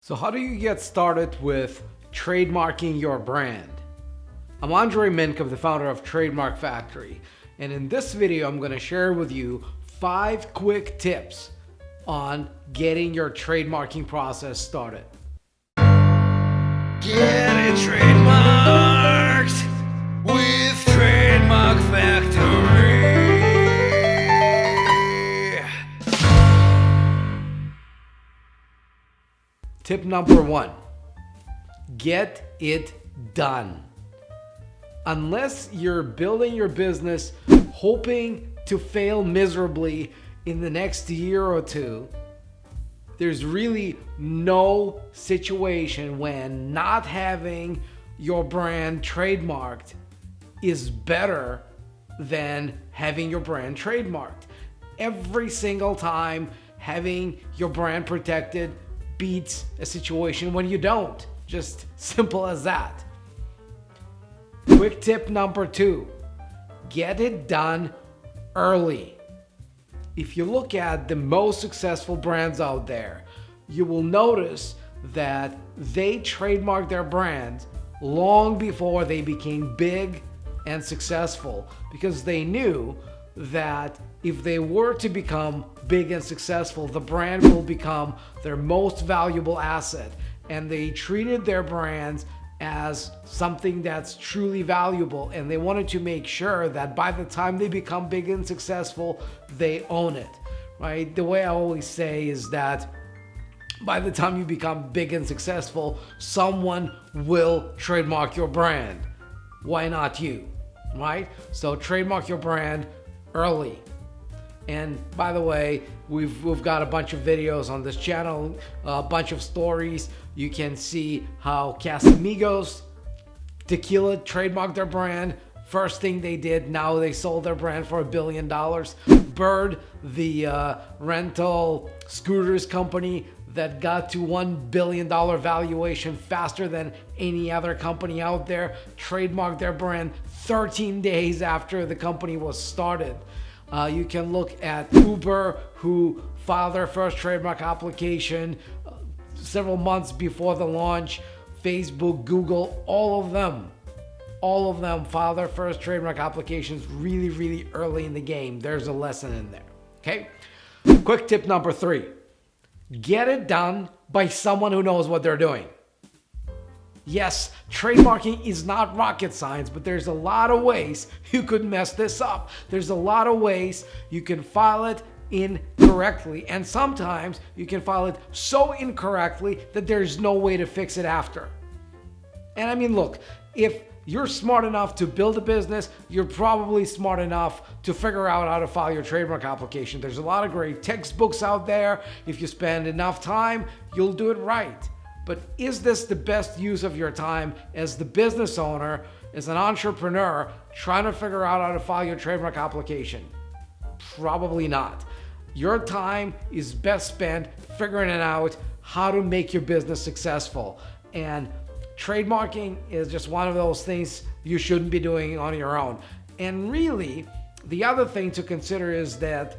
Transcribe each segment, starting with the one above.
So how do you get started with trademarking your brand? I'm Andrei Mincov, the founder of Trademark Factory, and in this video I'm going to share with you 5 quick tips on getting your trademarking process started. Get it trademarked with Trademark Factory. Tip number 1, get it done. Unless you're building your business hoping to fail miserably in the next year or two, there's really no situation when not having your brand trademarked is better than having your brand trademarked. Every single time having your brand protected beats a situation when you don't. Just simple as that. Quick tip number 2, get it done early. If you look at the most successful brands out there, you will notice that they trademarked their brand long before they became big and successful, because they knew that if they were to become big and successful, the brand will become their most valuable asset. And they treated their brands as something that's truly valuable, and they wanted to make sure that by the time they become big and successful, they own it, right? The way I always say is that by the time you become big and successful, someone will trademark your brand. Why not you, right? So trademark your brand early. And by the way, we've got a bunch of videos on this channel, a bunch of stories. You can see how Casamigos Tequila trademarked their brand. First thing they did, now they sold their brand for $1 billion. Bird, the rental scooters company that got to $1 billion valuation faster than any other company out there, trademarked their brand 13 days after the company was started. You can look at Uber, who filed their first trademark application several months before the launch. Facebook, Google, all of them filed their first trademark applications really early in the game. There's a lesson in there, okay? Quick tip number 3, get it done by someone who knows what they're doing. Yes, trademarking is not rocket science, but there's a lot of ways you could mess this up. There's a lot of ways you can file it incorrectly, and sometimes you can file it so incorrectly that there's no way to fix it after. And I mean, look, if you're smart enough to build a business, you're probably smart enough to figure out how to file your trademark application. There's a lot of great textbooks out there. If you spend enough time, you'll do it right. But is this the best use of your time as the business owner, as an entrepreneur, trying to figure out how to file your trademark application? Probably not. Your time is best spent figuring out how to make your business successful. And trademarking is just one of those things you shouldn't be doing on your own. And really, the other thing to consider is that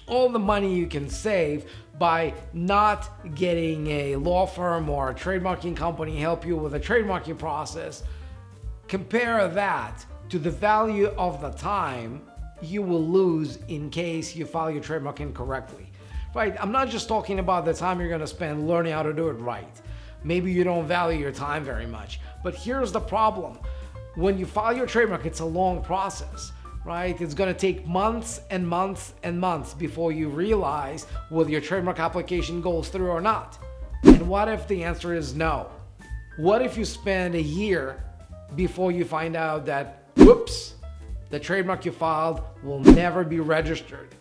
all the money you can save by not getting a law firm or a trademarking company help you with a trademarking process, compare that to the value of the time you will lose in case you file your trademark incorrectly, right? I'm not just talking about the time you're going to spend learning how to do it right. Maybe you don't value your time very much, but here's the problem. When you file your trademark, it's a long process, right? It's going to take months and months and months before you realize whether your trademark application goes through or not. And what if the answer is no? What if you spend a year before you find out that, whoops, the trademark you filed will never be registered?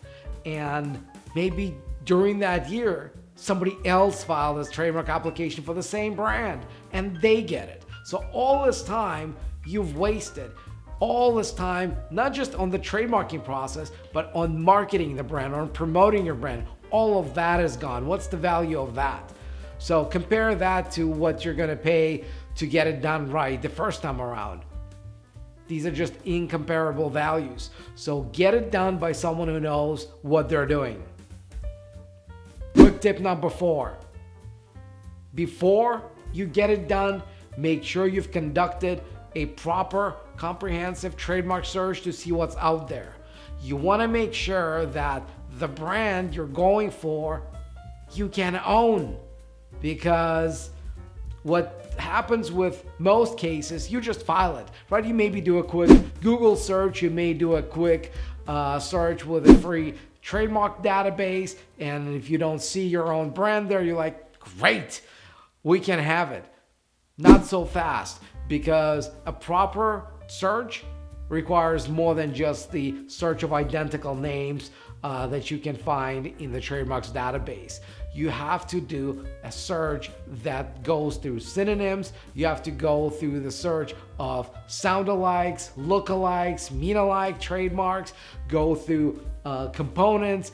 And maybe during that year, somebody else filed a trademark application for the same brand and they get it. So all this time you've wasted. All this time, not just on the trademarking process, but on marketing the brand, on promoting your brand. All of that is gone. What's the value of that? So compare that to what you're going to pay to get it done right the first time around. These are just incomparable values. So get it done by someone who knows what they're doing. Quick tip number 4. Before you get it done, make sure you've conducted a proper comprehensive trademark search to see what's out there. You want to make sure that the brand you're going for, you can own, because what happens with most cases, you just file it, right? You maybe do a quick Google search, you may do a quick search with a free trademark database, and if you don't see your own brand there, you're like, great, we can have it. Not so fast, because a proper search requires more than just the search of identical names that you can find in the trademarks database. You have to do a search that goes through synonyms. You have to go through the search of sound-alikes, look-alikes, mean-alike trademarks, go through components,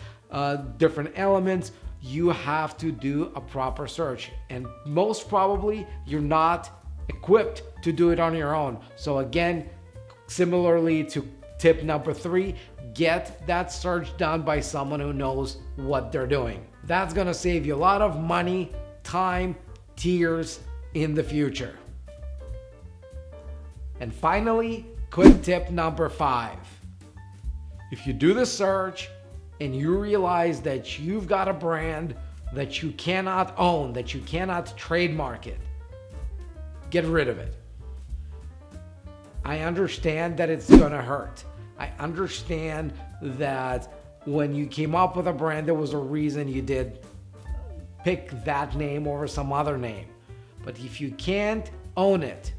different elements. You have to do a proper search, and most probably you're not equipped to do it on your own. So again, similarly to tip number 3, get that search done by someone who knows what they're doing. That's going to save you a lot of money, time, tears in the future. And finally, quick tip number 5. If you do the search and you realize that you've got a brand that you cannot own, that you cannot trademark it, get rid of it. I understand that it's going to hurt. I understand that when you came up with a brand, there was a reason you did pick that name over some other name. But if you can't own it,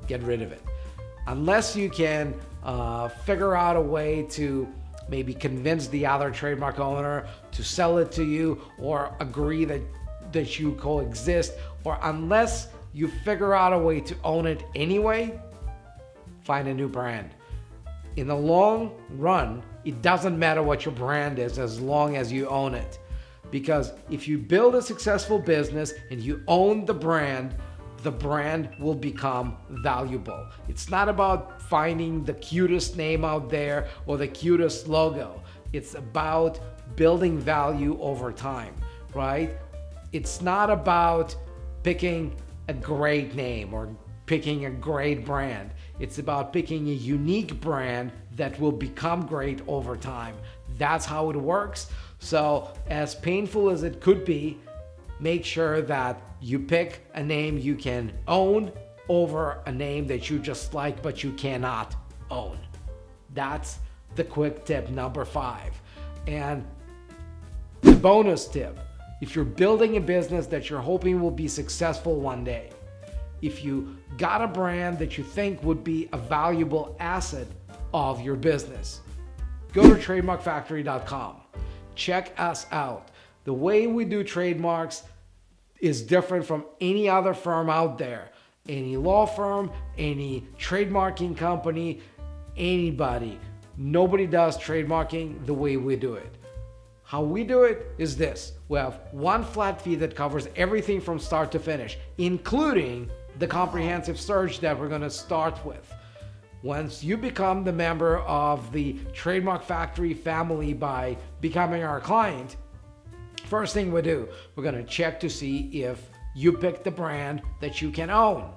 get rid of it. Unless you can figure out a way to maybe convince the other trademark owner to sell it to you, or agree that you coexist, or unless you figure out a way to own it anyway, find a new brand. In the long run, it doesn't matter what your brand is as long as you own it. Because if you build a successful business and you own the brand will become valuable. It's not about finding the cutest name out there or the cutest logo. It's about building value over time, right? It's not about picking a great name or picking a great brand. It's about picking a unique brand that will become great over time. That's how it works. So as painful as it could be, make sure that you pick a name you can own over a name that you just like but you cannot own. That's the quick tip number 5. And the bonus tip, if you're building a business that you're hoping will be successful one day, if you got a brand that you think would be a valuable asset of your business, go to trademarkfactory.com. Check us out. The way we do trademarks is different from any other firm out there. Any law firm, any trademarking company, anybody. Nobody does trademarking the way we do it. How we do it is this. We have one flat fee that covers everything from start to finish, including the comprehensive search that we're going to start with. Once you become the member of the Trademark Factory family by becoming our client, first thing we do, we're going to check to see if you picked the brand that you can own.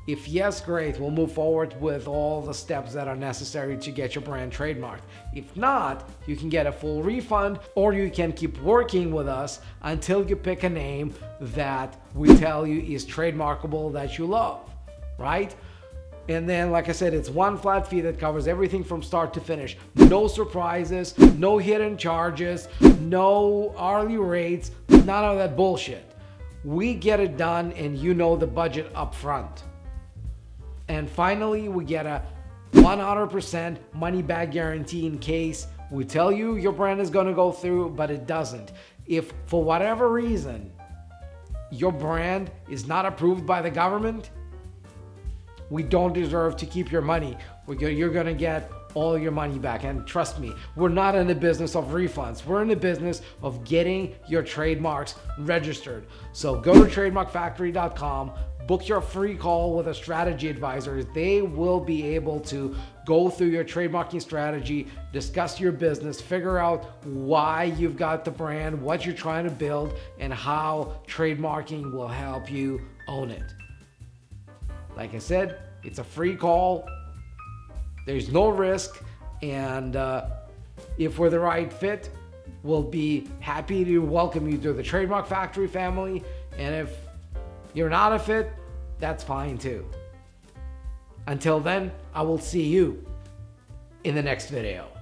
If yes, great, we'll move forward with all the steps that are necessary to get your brand trademarked. If not, you can get a full refund, or you can keep working with us until you pick a name that we tell you is trademarkable that you love, right? And then, like I said, it's one flat fee that covers everything from start to finish. No surprises, no hidden charges, no hourly rates, none of that bullshit. We get it done and you know the budget up front. And finally, we get a 100% money back guarantee in case we tell you your brand is going to go through, but it doesn't. If for whatever reason your brand is not approved by the government, we don't deserve to keep your money. You're going to get all your money back. And trust me, we're not in the business of refunds. We're in the business of getting your trademarks registered. So go to trademarkfactory.com, book your free call with a strategy advisor. They will be able to go through your trademarking strategy, discuss your business, figure out why you've got the brand, what you're trying to build, and how trademarking will help you own it. Like I said, it's a free call. There's no risk. And if we're the right fit, we'll be happy to welcome you to the Trademark Factory family. And if you're not a fit, that's fine too. Until then, I will see you in the next video.